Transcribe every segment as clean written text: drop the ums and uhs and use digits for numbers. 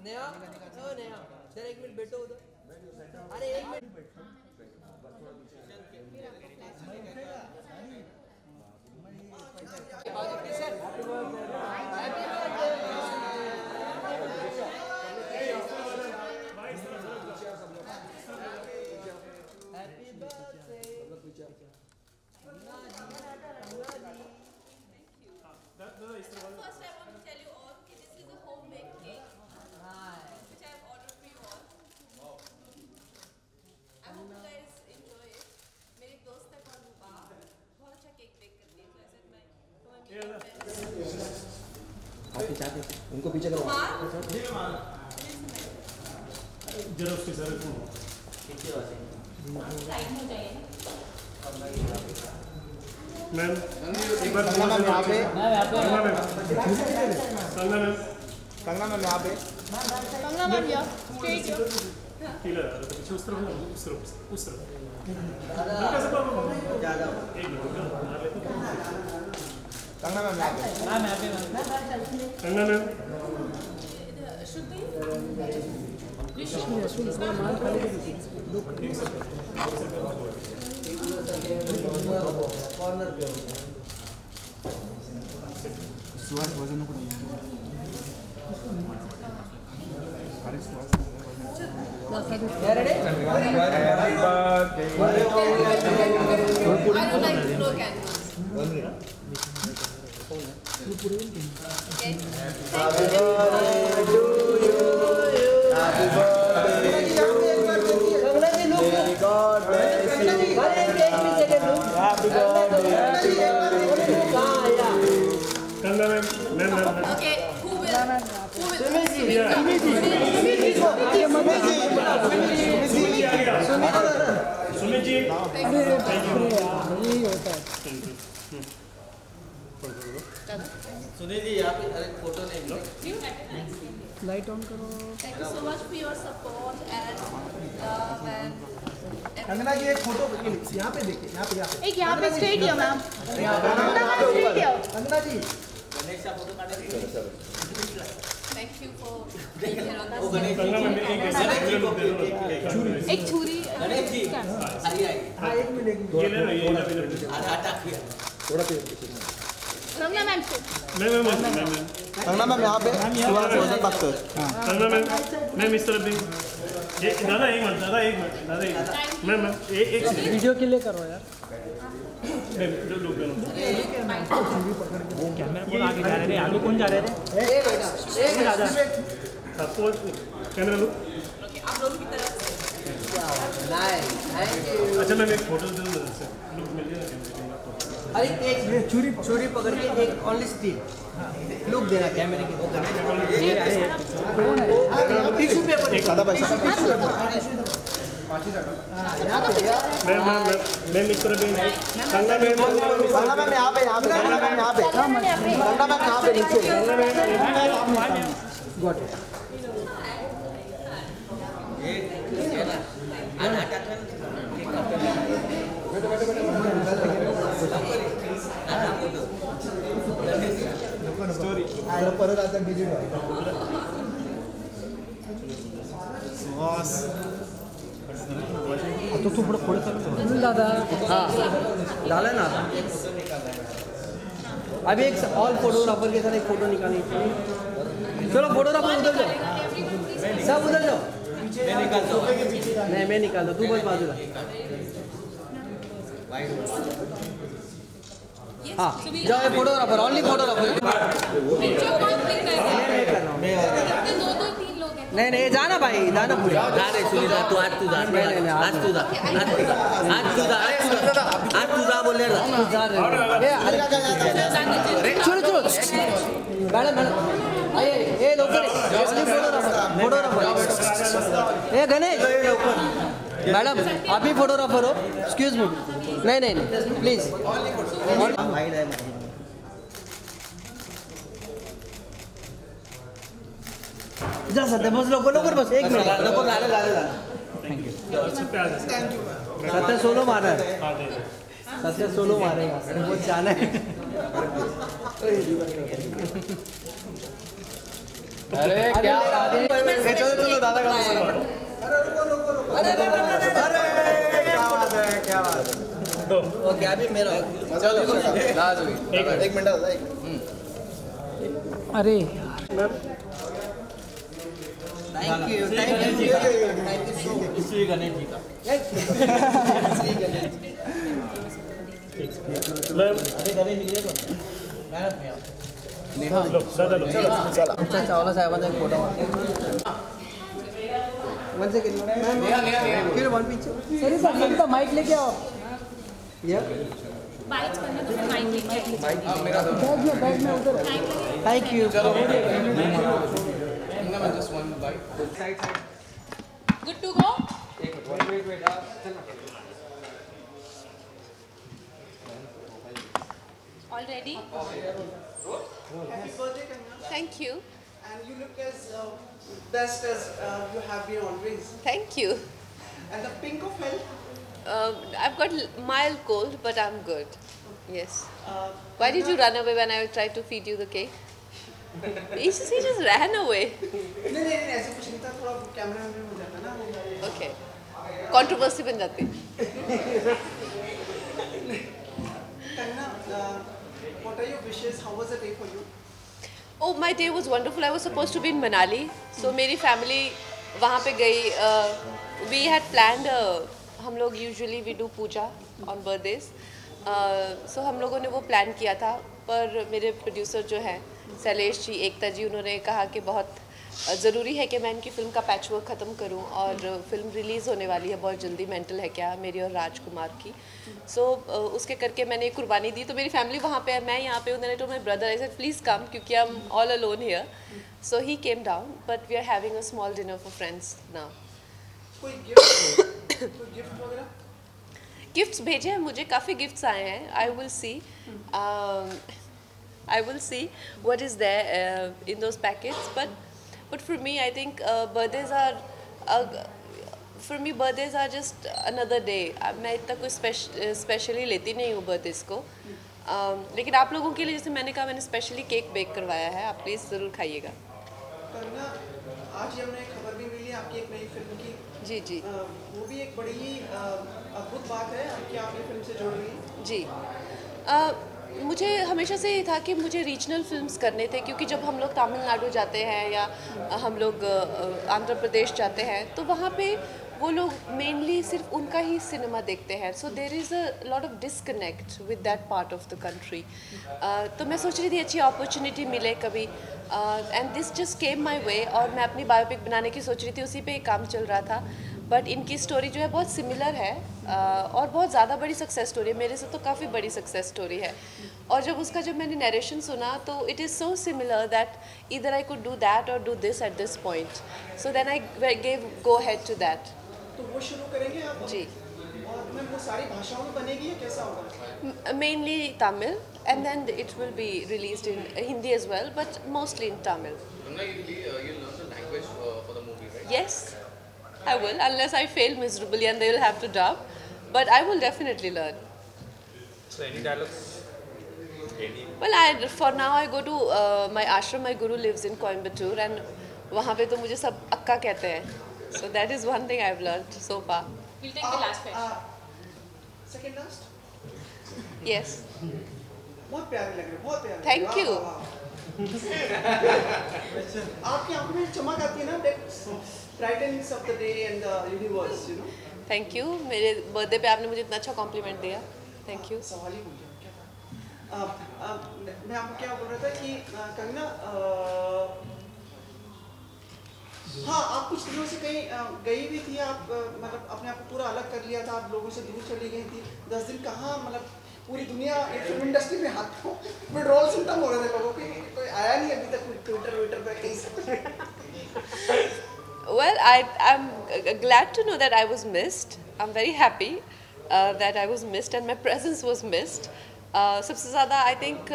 नया नया सर एक मिनट बैठो उधर। अरे एक मिनट उनको पीछे करो जरा उसके सर को मैम एक बार मैम यहाँ पे कंगना मैम यहाँ पे कंगना मैम या स्ट्रेट या पीछे उस तरफ उस तरफ कैसे पाऊँ ज़्यादा एक मिनट कंगना मैम यहाँ पे कंगना मैम सुहास वजन को नहीं सुनील जी यहाँ पे अरे फोटो नहीं लाइट ऑन करो। Thank you so much for your support and love and Kangana ji एक फोटो यहाँ पे देखिए यहाँ पे एक यहाँ पे स्ट्रेट या मैम स्ट्रेट या कंगना जी thank you for being here on this. एक छुरी गणेश जी हाँ एक मिनट थोड़ा कंगना मैम कंगना मैम यहाँ पे सुहास वजन डॉक्टर कंगना मैम इस तरफ भी ये दादा एक मिनट मैम एक वीडियो के लिए करो यार। मैम जो लोग कैमरा आगे जा रहे थे, आगे कौन जा रहे थे? आपको कैमरा लो आप लोगों की तरफ से अच्छा मैम एक फोटो दो लुक मिल जाएगा अरे एक छुरी पकड़ के एक ओनली स्टिल लुक देना कैमरे के टिश्यू पेपर एक आधा पैसा मैम इस तरह भी कंगना मैम यहाँ पे कंगना मैम यहाँ पे नीचे गॉट स्टोरी परत आता डिजिटल बॉस तो तू पुढे पुढे चालू दादा। हाँ डाला ना अभी एक ऑल फोटोग्राफर के साथ एक फोटो निकालनी चाहिए। चलो फोटोग्राफर उधर जाओ सब उधर जाओ मैं निकालता तू बस बाजूला हाँ जाओ फोटोग्राफर ओनली फोटोग्राफर नहीं जाना भाई जाना पूरे तू आज तू बोल चलो मैडम ए लवकर फोटोग्राफर ए गणेश मैडम आप ही फोटोग्राफर हो एक्सक्यूज मी नहीं प्लीज जा सध्या बस लवकर बस एक मिनिट सत्या सोलो मारा सत्या सोलो मारेगा वो जाना है अरे क्या चलो दादा का क्या बात है वो क्या भी मेरा चलो एक मिनट दादा अरे थैंक यू श्री गणेश जी का चावला साहेबांचा एक फोटो वन सेकंड फिर one picture sir sir mike लेके आओ बाइट करना तो माइक लेके बैग में उधर थैंक यू चलो good to go already Happy birthday, Kanya. Thank you And you look as best as you have been always. Thank you And the pink of health. I've got mild cold but I'm good. Yes. Why did you run away when I tried to feed you the cake? He just ran away. नहीं ऐसे कुछ नहीं था थोड़ा camera में हो जाता ना वो Okay. Controversy बन जाती. Kanya, what are your wishes? How was the day for you? Oh, my day was wonderful. I was supposed to be in Manali. So मेरी family वहाँ पे गई. We had planned. हम लोग usually we do Puja on birthdays. So हम लोगों ने वो प्लान किया था पर मेरे प्रोड्यूसर जो हैं शैलेश जी एकता जी उन्होंने कहा कि बहुत ज़रूरी है कि मैं इनकी फ़िल्म का पैच वर्क ख़त्म करूं और फिल्म रिलीज़ होने वाली है बहुत जल्दी मेंटल है क्या मेरी और राजकुमार की सो उसके करके मैंने कुर्बानी दी तो मेरी फैमिली वहाँ पे है मैं यहाँ पे हूँ मैंने told my brother I said please come क्योंकि I am all alone here so he came down but we are having a small dinner for friends now कोई गिफ्ट वगैरह गिफ्ट्स भेजे हैं मुझे काफ़ी गिफ्ट्स आए हैं I will see what is there in those packets but for me I think birthdays are just another day मैं इतना कुछ स्पेशली लेती नहीं हूँ बर्थडेज को लेकिन आप लोगों के लिए जैसे मैंने कहा मैंने स्पेशली केक बेक करवाया है आप प्लीज़ ज़रूर खाइएगा करना आज ही हमने खबर भी मिली आपकी एक नई फिल्म की जी जी वो भी एक बड़ी ही अद्भुत बात है कि आप ये फिल्म से जुड़ रही हैं जी मुझे हमेशा से ये था कि मुझे रीजनल फिल्म्स करने थे क्योंकि जब हम लोग तमिलनाडु जाते हैं या हम लोग आंध्र प्रदेश जाते हैं तो वहाँ पे वो लोग मेनली सिर्फ उनका ही सिनेमा देखते हैं so there is a lot of disconnect with that part of the country तो मैं सोच रही थी अच्छी अपॉर्चुनिटी मिले कभी and this just came my way और मैं अपनी बायोपिक बनाने की सोच रही थी उसी पे ही काम चल रहा था बट इनकी स्टोरी जो है बहुत सिमिलर है और बहुत ज़्यादा बड़ी सक्सेस स्टोरी है मेरे से तो काफ़ी बड़ी सक्सेस स्टोरी है और जब मैंने नरेशन सुना तो it is so similar that either I could do that और do this at this point so then I gave go head to that तो वो शुरू करेंगे आप जी और मैम वो सारी भाषाओं में बनेगी या कैसा होगा mainly Tamil and then it will be released in Hindi as well but mostly in Tamil yes I will unless I fail miserably and they will have to dub but I will definitely learn So any dialogues? well for now I go to my ashram my guru lives in Coimbatore and वहाँ पे तो मुझे सब अक्का कहते हैं so that is one thing I've learned so far We'll take the last question. Second last yes बहुत प्यारे लग रहे बहुत प्यारे Thank वाह, you. वाह, वाह। आपकी आंखों में चमक आती है ना that brightens of the day and the universe you know thank you मेरे बर्थडे पे आपने मुझे इतना अच्छा कॉम्प्लीमेंट दिया thank you सवाल ही भूल गया क्या था मैं आपको क्या बोल रहा था कि कंगना हाँ आप कुछ दिनों से कहीं गई भी थी आप मतलब अपने आप को पूरा अलग कर लिया था आप लोगों से दूर चली गई थी 10 दिन कहाँ मतलब पूरी दुनिया फिल्म इंडस्ट्री में हाथ को विड्रॉल सिम्टम हो रहे थे लोगों के कोई आया नहीं अभी तक ट्विटर पे कहीं से Well, I'm glad to know that I was missed. I'm very happy that I was missed and my presence was missed. सबसे ज़्यादा I think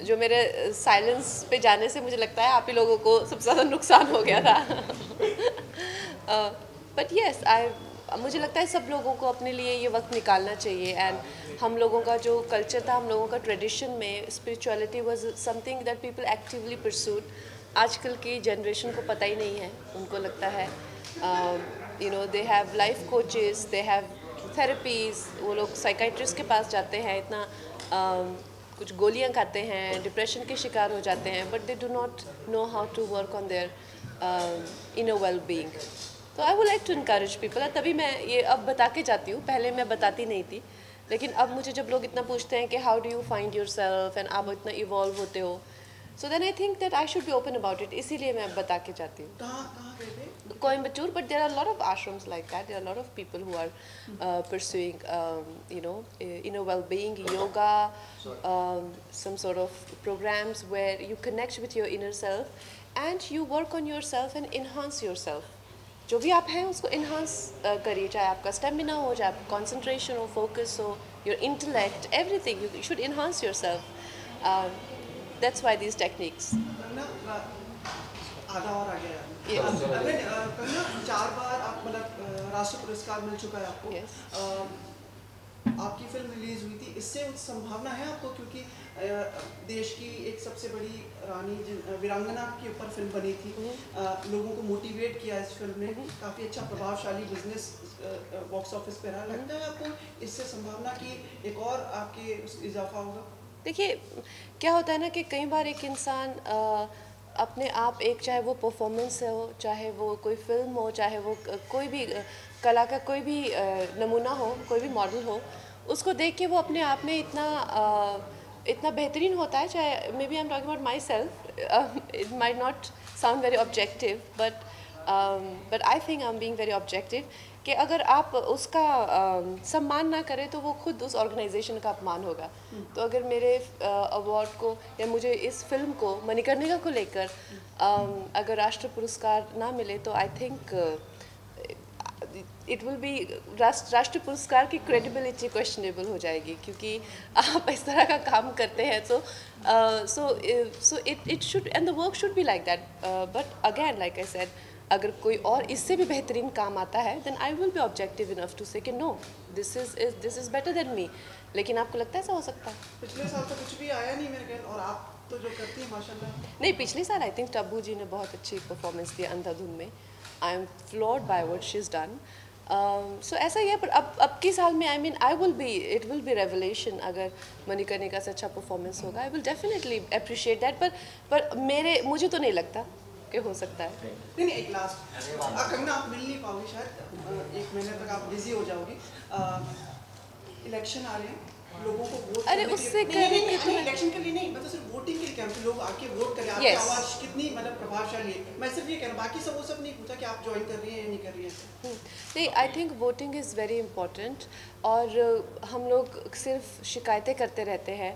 जो मेरे साइलेंस पे जाने से मुझे लगता है आप ही लोगों को सबसे ज़्यादा नुकसान हो गया था. But yes, मुझे लगता है सब लोगों को अपने लिए ये वक्त निकालना चाहिए एंड हम लोगों का जो कल्चर था हम लोगों का ट्रेडिशन में spirituality was something that people actively pursued आजकल की जनरेशन को पता ही नहीं है। उनको लगता है you know they have life coaches, they have therapies, वो लोग साइकाइट्रिस्ट के पास जाते हैं, इतना कुछ गोलियां खाते हैं, डिप्रेशन के शिकार हो जाते हैं, but they do not know how to work on their inner well being. तो I would like to encourage people. तभी मैं ये अब बता के जाती हूँ, पहले मैं बताती नहीं थी, लेकिन अब मुझे जब लोग इतना पूछते हैं कि how do you find your self and आप इतना इवॉल्व होते हो, so then I think that I should be open about it, इसीलिए मैं बता के जाती हूँ। कहाँ गए थे? Coimbatore, but there are a lot of ashrams like that. There are a lot of people who are pursuing, you know, inner well-being, yoga, some sort of programs where you connect with your inner self and you work on yourself and enhance yourself. जो भी आप हैं उसको enhance करिए, चाहे आपका stamina हो, चाहे आपका concentration हो, focus हो, your intellect, everything. You should enhance yourself. That's why these techniques. आधा और आ गया। कंगना 4 बार आप मतलब राष्ट्रीय पुरस्कार मिल चुका है आपको। Yes. आपकी फिल्म रिलीज हुई थी, इससे संभावना है आपको, क्योंकि देश की एक सबसे बड़ी रानी वीरांगना के ऊपर फिल्म बनी थी, लोगों को मोटिवेट किया इस फिल्म ने, काफ़ी अच्छा प्रभावशाली बिजनेस बॉक्स ऑफिस पे रहा। लगता है आपको इससे संभावना कि एक और आपके इजाफा होगा? देखिए क्या होता है ना कि कई बार एक इंसान अपने आप, एक चाहे वो परफॉर्मेंस हो, चाहे वो कोई फिल्म हो, चाहे वो कोई भी कला का कोई भी नमूना हो, कोई भी मॉडल हो, उसको देख के वो अपने आप में इतना बेहतरीन होता है। चाहे maybe I am talking about myself, it might not sound very objective, but I think I am being very objective, कि अगर आप उसका सम्मान ना करें तो वो खुद उस ऑर्गेनाइजेशन का अपमान होगा। तो अगर मेरे अवार्ड को या मुझे इस फिल्म को मणिकर्णिका को लेकर अगर राष्ट्रीय पुरस्कार ना मिले तो I think it will B राष्ट्रीय पुरस्कार की क्रेडिबिलिटी क्वेश्चनेबल हो जाएगी, क्योंकि आप इस तरह का काम करते हैं। So it should and the work should be like that, but again like I said, अगर कोई और इससे भी बेहतरीन काम आता है then I will be objective enough to say that no this is better than me. लेकिन आपको लगता है ऐसा हो सकता है? पिछले साल तो कुछ भी आया नहीं मेरे ख्याल, और आप तो जो करती हैं माशाल्लाह। नहीं, पिछले साल आई थिंक टब्बू जी ने बहुत अच्छी परफॉर्मेंस दी अंधाधुन में। I am floored by what she is done. So ऐसा ही है, पर अब की साल में I mean it will be revelation अगर मणिकर्णिका से अच्छा परफॉर्मेंस होगा। I will definitely appreciate that, पर मुझे तो नहीं लगता कि हो सकता है। नहीं, एक लास्ट, कंगना आप मिल नहीं पाओगे शायद, 1 महीने तक आप बिजी हो जाओगे। इलेक्शन आ रहे हैं, लोगों को वोट, अरे उससे नहीं इलेक्शन के लिए नहीं, मतलब सिर्फ वोटिंग के लिए क्या लोग आके वोट करें, आपकी आवाज़ कितनी मतलब प्रभावशाली है। मैं सिर्फ ये कह रहा हूँ, बाकी सब वो सब नहीं पूछा कि आप ज्वाइन कर रही हैं या नहीं कर रही हैं। नहीं, I think voting is very important, और हम लोग सिर्फ शिकायतें करते रहते हैं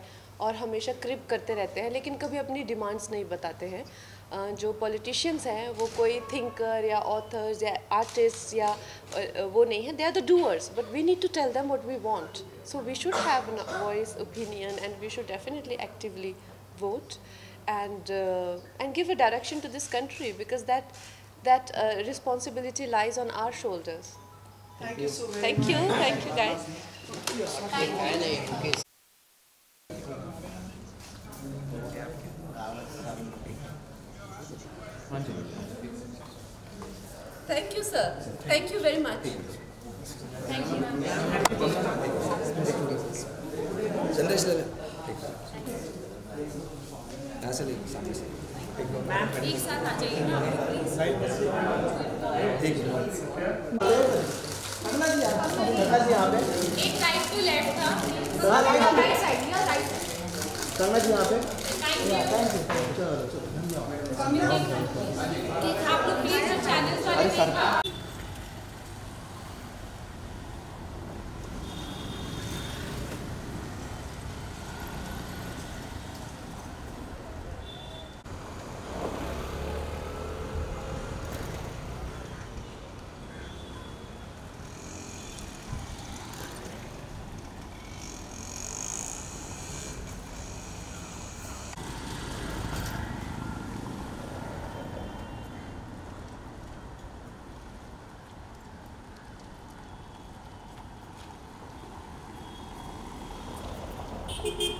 और हमेशा क्रिप करते रहते हैं, लेकिन कभी अपनी डिमांड्स नहीं बताते हैं। जो पॉलिटिशियंस हैं वो कोई थिंकर या ऑथर्स या आर्टिस्ट या वो नहीं है, they are the doers, but we need to tell them what we want. So we should have a voice, opinion, and we should definitely actively vote and give a direction to this country, because that responsibility lies on our shoulders. Thank you so very Thank much. you guys. Thank you, sir. Thank you very much. Thank you. Chandresh ले ऐसे ले सामने से एक साथ आ जाइए ना please. एक राइट टू लेफ्ट था, राइट साइड या राइट करना जी यहाँ पे। आप लोग प्लीज चैनल वाले Thank you.